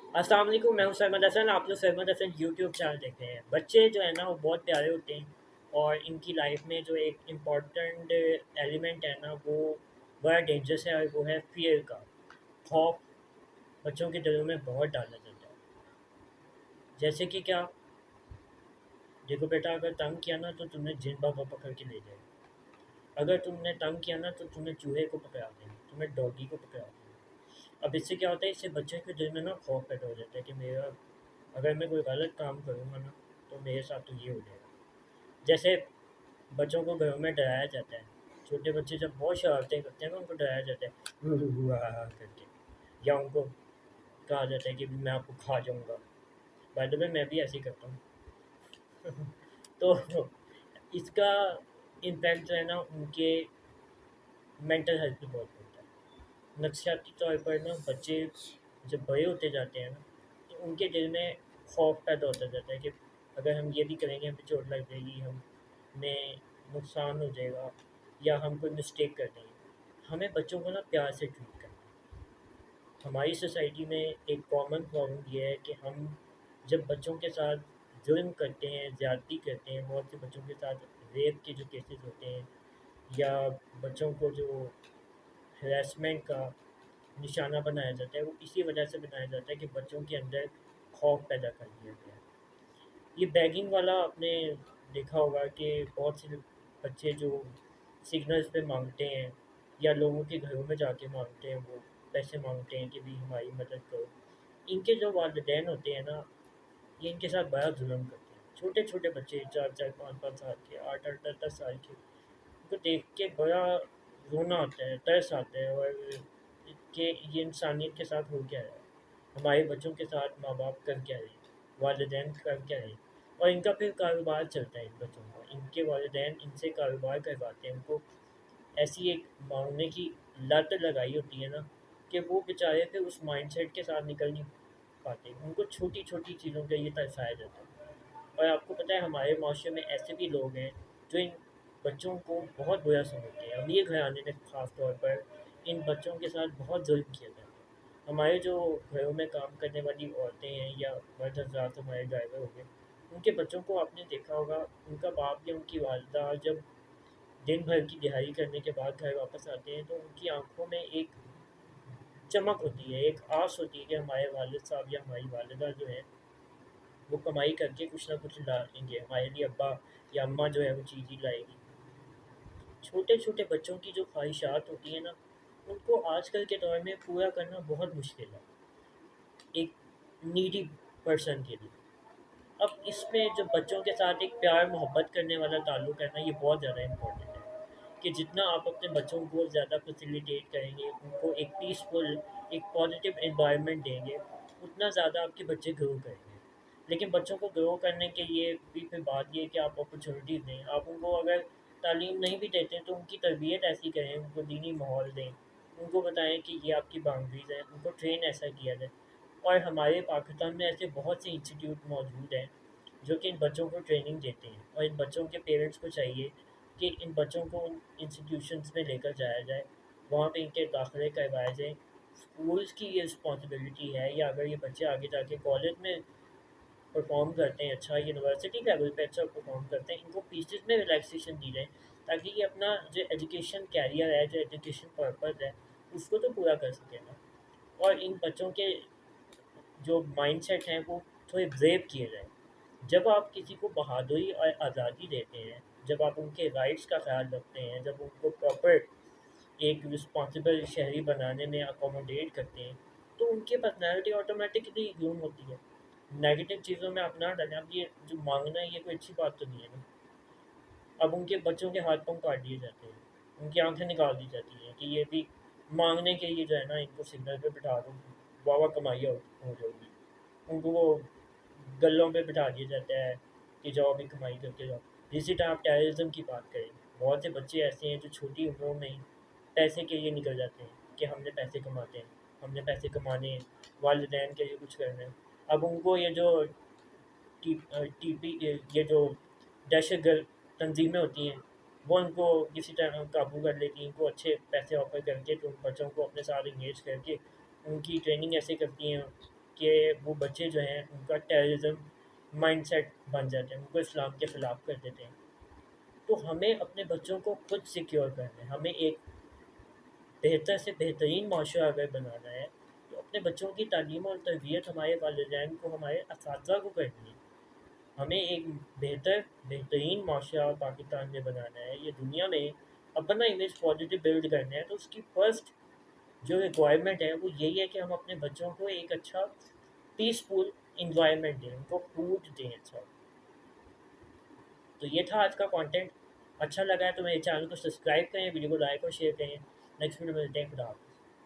अस्सलाम वालेकुम, मैं हूं सरमद हसन। आप लोग सरमद हसन यूट्यूब चैनल देख रहे हैं। बच्चे जो है ना वो बहुत प्यारे होते हैं और इनकी लाइफ में जो एक इम्पॉर्टेंट एलिमेंट है ना वो बड़ा डेंजरस है, और वो है फियर का खौफ। बच्चों के दिलों में बहुत डाला जाता है। जैसे कि क्या, देखो बेटा, अगर तंग किया ना तो तुम्हें जिन बाबा पकड़ के ले जाएगा। अगर तुमने तंग किया ना तो तुम्हें चूहे को पकड़ा देंगे, तुम्हें डॉगी को पकड़ा देंगे। अब इससे क्या होता है, इससे बच्चे के दिल में ना खौफ पैदा हो जाता है कि मेरा, अगर मैं कोई गलत काम करूँगा ना तो मेरे साथ तो ये हो जाएगा। जैसे बच्चों को घरों में डराया जाता है। छोटे बच्चे जब बहुत शरारतें करते हैं ना उनको डराया जाता है करके, या उनको कहा जाता है कि मैं आपको खा जाऊँगा। बाय द वे मैं भी ऐसे ही करता हूँ। तो इसका इम्पैक्ट जो है ना उनके मेंटल हेल्थ पे बहुत पड़ता है। नक्सियाती तौर पर ना बच्चे जब बड़े होते जाते हैं ना तो उनके दिल में खौफ पैदा होता जाता है कि अगर हम ये भी करेंगे हमें चोट लग जाएगी, हमें नुकसान हो जाएगा, या हम कोई मिस्टेक कर देंगे। हमें बच्चों को ना प्यार से ट्रीट करना है। हमारी सोसाइटी में एक कॉमन प्रॉब्लम ये है कि हम जब बच्चों के साथ जुल्म करते हैं, ज़्यादती करते हैं, बहुत से बच्चों के साथ रेप के जो केसेस होते हैं, या बच्चों को जो हरासमेंट का निशाना बनाया जाता है, वो इसी वजह से बनाया जाता है कि बच्चों के अंदर खौफ पैदा कर दिया गया है। ये बैगिंग वाला आपने देखा होगा कि बहुत से बच्चे जो सिग्नल्स पे मांगते हैं या लोगों के घरों में जाके मांगते हैं, वो पैसे मांगते हैं कि भी हमारी मदद करो। इनके जो वालिदैन होते हैं ना, ये इनके साथ बड़ा जुल्म करते हैं। छोटे छोटे बच्चे 4 4 5 5 साल के, 8 8 10 10 साल के, उनको देख के बड़ा रोना आता है, तरस आता है, और कि ये इंसानियत के साथ हो क्या रहा है, हमारे बच्चों के साथ माँ बाप कर क्या रहे हैं, वालिदैन कर क्या रहे हैं। और इनका फिर कारोबार चलता है इन बच्चों का, इनके वालिदैन इनसे कारोबार करवाते हैं। उनको ऐसी एक मांगने की लत लगाई होती है ना कि वो बेचारे फिर उस माइंडसेट के साथ निकल नहीं पाते। उनको छोटी छोटी चीज़ों के लिए तरसाया जाता है। और आपको पता है हमारे माशरे में ऐसे भी लोग हैं जो इन बच्चों को बहुत बुरा समझते हैं। अमीर घराने में ख़ास तौर पर इन बच्चों के साथ बहुत जुल्म किया जाता है। हमारे जो घरों में काम करने वाली औरतें हैं या मर्द हज़रात, हमारे ड्राइवर हो गए, उनके बच्चों को आपने देखा होगा, उनका बाप या उनकी वालदा जब दिन भर की दिहाड़ी करने के बाद घर वापस आते हैं तो उनकी आंखों में एक चमक होती है, एक आस होती है कि हमारे वालिद साहब या हमारी वालिदा जो है वो कमाई करके कुछ ना कुछ लाएंगे हमारे लिए। अब्बा या अम्मा जो है वो चीज़ ही लाएगी। छोटे छोटे बच्चों की जो ख्वाहिशात होती है ना, उनको आजकल के दौर में पूरा करना बहुत मुश्किल है एक नीडी पर्सन के लिए। अब इसमें जो बच्चों के साथ एक प्यार मोहब्बत करने वाला ताल्लुक है ना, ये बहुत ज़्यादा इम्पोर्टेंट है। कि जितना आप अपने बच्चों को ज़्यादा फैसिलिटेट करेंगे, उनको एक पीसफुल, एक पॉजिटिव एनवायरनमेंट देंगे, उतना ज़्यादा आपके बच्चे ग्रो करेंगे। लेकिन बच्चों को ग्रो करने के लिए भी फिर बात ये है कि आप अपॉर्चुनिटीज़ दें। आप उनको अगर तालीम नहीं भी देते तो उनकी तरबियत ऐसी करें, उनको दीनी माहौल दें, उनको बताएं कि ये आपकी बाउंड्रीज़ हैं, उनको ट्रेन ऐसा किया जाए। और हमारे पाकिस्तान में ऐसे बहुत से इंस्टीट्यूट मौजूद हैं जो कि इन बच्चों को ट्रेनिंग देते हैं, और इन बच्चों के पेरेंट्स को चाहिए कि इन बच्चों को उन इंस्टीट्यूशंस में लेकर जाया जाए, वहाँ पे इनके दाखिले करवाए जाएँ। स्कूल्स की ये रिस्पॉन्सिबिलिटी है, या अगर ये बच्चे आगे जाके कॉलेज में परफॉर्म करते हैं अच्छा, यूनिवर्सिटी लेवल पे अच्छा परफॉर्म करते हैं, इनको फीसिस में रिलैक्सेशन दी जाए ताकि ये अपना जो एजुकेशन कैरियर है, जो एजुकेशन पर्पज़ है, उसको तो पूरा कर सकें ना। और इन बच्चों के जो माइंडसेट हैं वो थोड़े ब्रेव किए जाएँ। जब आप किसी को बहादुरी और आज़ादी देते हैं, जब आप उनके राइट्स का ख़्याल रखते हैं, जब उनको प्रॉपर एक रिस्पॉन्सिबल शहरी बनाने में अकोमोडेट करते हैं, तो उनकी पर्सनैलिटी ऑटोमेटिकली ग्रूम होती है। नेगेटिव चीज़ों में आप ना डालें। अब ये जो माँगना है ये कोई अच्छी बात तो नहीं है ना। अब उनके बच्चों के हाथ-पाँव काट दिए जाते हैं, उनकी आँखें निकाल दी जाती हैं कि ये भी माँगने के लिए जो है ना इनको सिग्नल पे बिठा दो, वाह वाह कमाई हो जाएगी। उनको वो गल्लों पे बिठा दिया जाता है कि जाओ अभी कमाई करके जाओ। इसी तरह आप टेररिज़्म की बात करें, बहुत से बच्चे ऐसे हैं जो छोटी उम्रों में ही पैसे के लिए निकल जाते हैं कि हमने पैसे कमाते हैं, हमने पैसे कमाने हैं, वालिदैन के लिए कुछ करना है। अब उनको ये जो टीपी ये जो दहशतगर्द तंजीमें होती हैं, वो उनको किसी तरह काबू कर लेती हैं। इनको अच्छे पैसे ऑफ़र करके तो उन बच्चों को अपने साथ इंगेज करके उनकी ट्रेनिंग ऐसे करती हैं کہ وہ بچے جو ہیں ان کا ٹیررزم مائنڈ سیٹ بن جاتے ہیں، ان کو اسلام کے خلاف کر دیتے ہیں۔ تو ہمیں اپنے بچوں کو خود سیکیور کرنا ہے، ہمیں ایک بہتر سے بہترین معاشرہ اگر بنانا ہے تو اپنے بچوں کی تعلیم اور تربیت ہمارے والدین کو، ہمارے اساتذہ کو کرنی ہے۔ ہمیں ایک بہترین معاشرہ پاکستان میں بنانا ہے، یہ دنیا میں اپنا امیج پازیٹیو بلڈ کرنا ہے، تو اس کی فرسٹ جو ریکوائرمنٹ ہے وہ یہی ہے کہ ہم اپنے بچوں کو ایک اچھا پیسفل انوائرمنٹ دیں، ان کو فوڈ دیں اچھا۔ تو یہ تھا آج کا کانٹینٹ، اچھا لگا ہے تو میرے چینل کو سبسکرائب کریں، ویڈیو کو لائک اور شیئر کریں۔ نیکسٹ ویڈیو میں ملتے ہیں، خدا حافظ۔